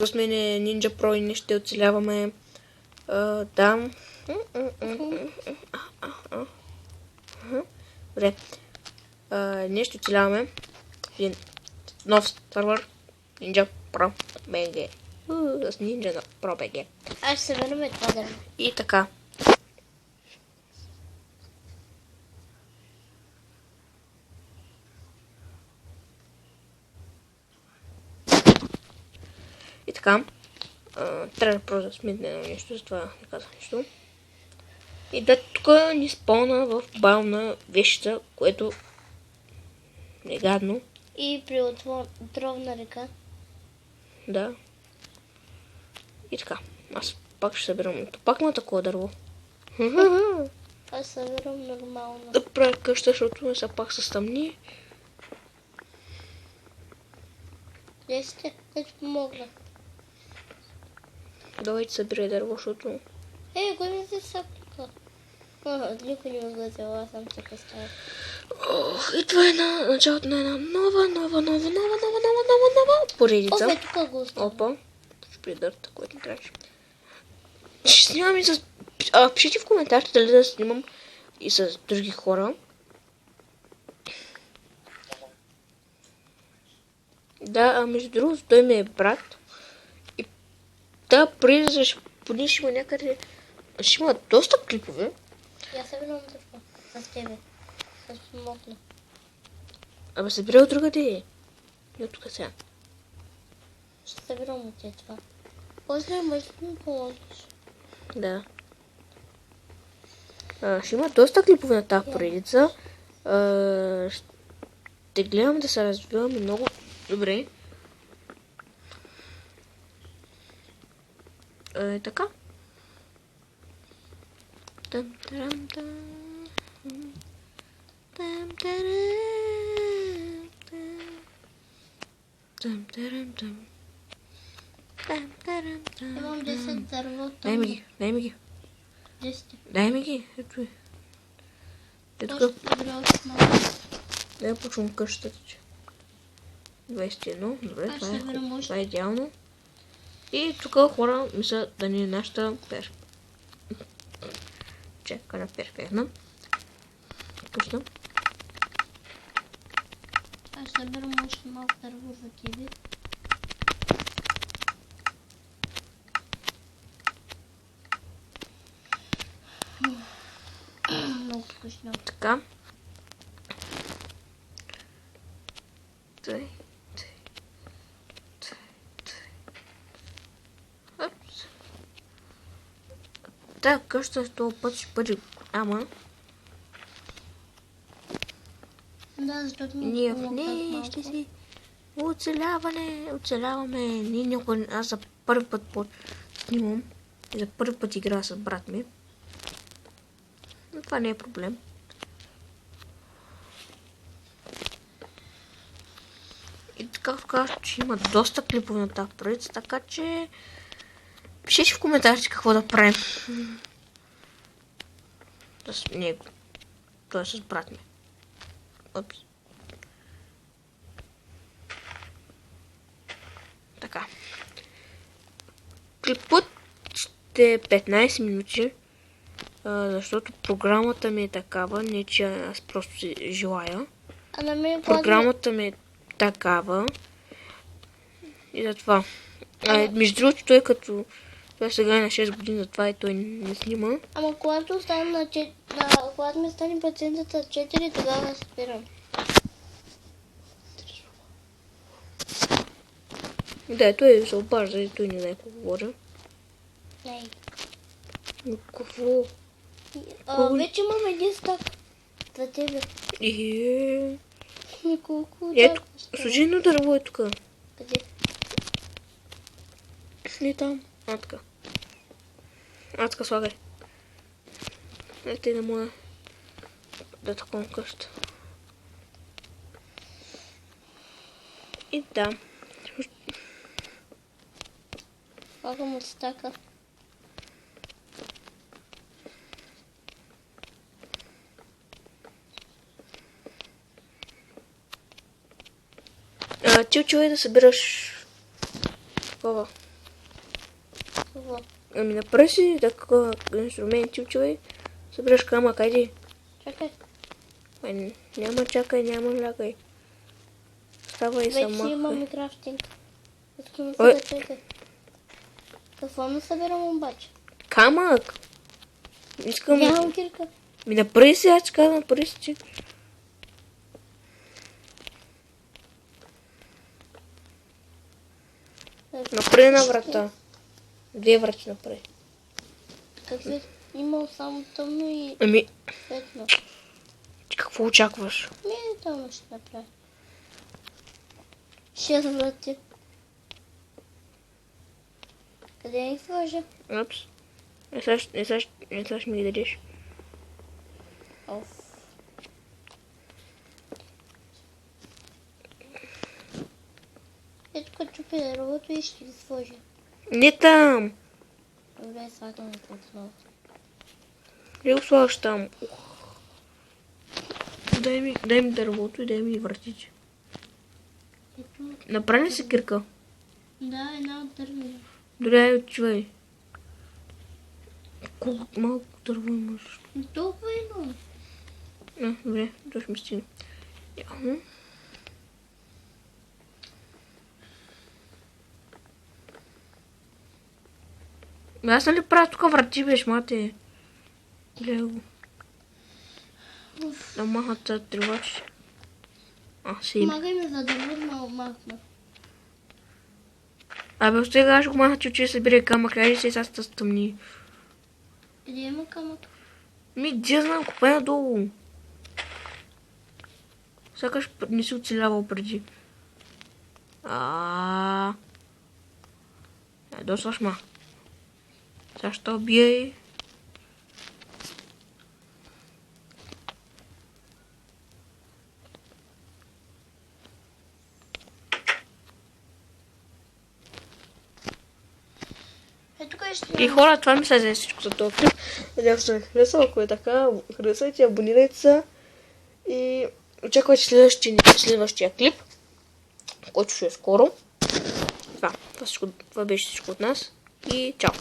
сме Ninja Pro и не ще оцеляваме. Да. Добре. Ние ще оцеляваме един нов сервер Ninja Pro BG. С Ninja Pro BG. Аз ще събираме това дърво. И така. И така. Трябва да просто да сметне на нещо, затова не казах нищо. И да, тук ни спълна в бална вещица, което не е гадно. И при отровна река. Да. И така. Аз пак ще събирам. Пак има такова дърво. Аз събирам нормално. Да правя къща, защото не са пак с тъмни. Десете, да ти помогна. Давайте събирай дърво, защото... Кой ми се съпка? Никой не ме гледал, аз съм се поставя. И това е началото на една нова поредица. Тук го оставя. Опа. Придърта, което не трябваше. Ще снимам и с... Пишете в коментарите дали да снимам и с други хора. Да, между другото, той ми е брат. И да, преди поне ще има някъде... Ще има доста клипове. Я събирам дърво с тебе. Да ти помогна. Абе, събира от другаде. И от тук сега. Ще събирам от тебе това. После можеш да ми помогнеш. Да. Ще има доста клипове на тази поредица. Ще гледам да се развиваме много добре. Така. Имам 10 дърво. Дай ми ги. 10. Дай ми ги. Ето е. Ето Още тук. събира още малко. Да почвам къщата ти. 21. Добре, Аз събирам още. това е идеално. И тук хора мисля да ни е нашата чекана перфектна къща. Аз събирам още малко дърво за тебе. Много вкусно. Така. Тъй. Тая къща с този път ще бъде голяма. Да, защото ми Ние в помогнат нея малко. ще си оцеляваме. Ние никога, аз за първи път снимам и за първи път играя с брат ми. Но това не е проблем. И така казвам, че има доста клипове на тази поредица, така че пишете в коментарите какво да правим. С него. Той е с брат ми. Опс. Така. Клипът ще е 15 минути, защото програмата ми е такава, не че аз просто си желая. А на мен Програмата ми е такава. И затова. Между другото, той като... Той сега е на 6 години, затова и той не снима. Ама когато стане когато ми стане пациентата 4, тогава спирам. Да, той се обажда и той не знае какво говоря. Не. Но какво? Вече имам един стак за тебе. Колко Ето, служено дърво е тук. Къде? Не там. Така. Така слагай. Ето и да моя. Да такова къща. И да. Слагам от стака. Ти отивай да събираш такова. Какво? Ами направи си такова инструменти, човек. Събираш камък, айди. Чакай. Ай, няма чакай, няма лягай. Става и Вече си сама. имаме крафтинг. Искам да Ой. се чакай. Какво не събирам обаче? Камък! Искам... Нямам кирка. Ми направи си, аз казвам, направи си, че... Направи една врата. 2 врати направи. Какви? Имам само тъмно и Ами, светло. ти какво очакваш? Тъмно ще направя. 6 врати. Къде ни сложа? Апс. Сега ще ми ги дадеш. Оф. Ето като чупи дървото и ще ги сложа. Не там! Добре, слагам го отново. Не го слагаш там. Дай ми дървото и дай ми вратите. Ето. Направи ли си кирка? Да, една от дървена. Добре, отивай. Колко малко дърво имаш? Толкова имам. Добре, това ще ми стигне. Ясно. Аз нали правя тук врати, беш, мате? Гледай го. Да махат тази тревачи. Си. Помагай ми за дърво махна. Абе, сега ще го махна, че събира камък, айде се сега с тъмни. Къде има камък? Де знам, купай надолу. Сякаш не си оцелявал преди. Досваш ма. Сега ще убия и... И хора, това ми се взе всичко за този клип. Надявам се да ви хареса. Ако е така, харесайте, абонирайте се и очаквайте следващия клип, който ще е скоро. Това беше всичко от нас и чао!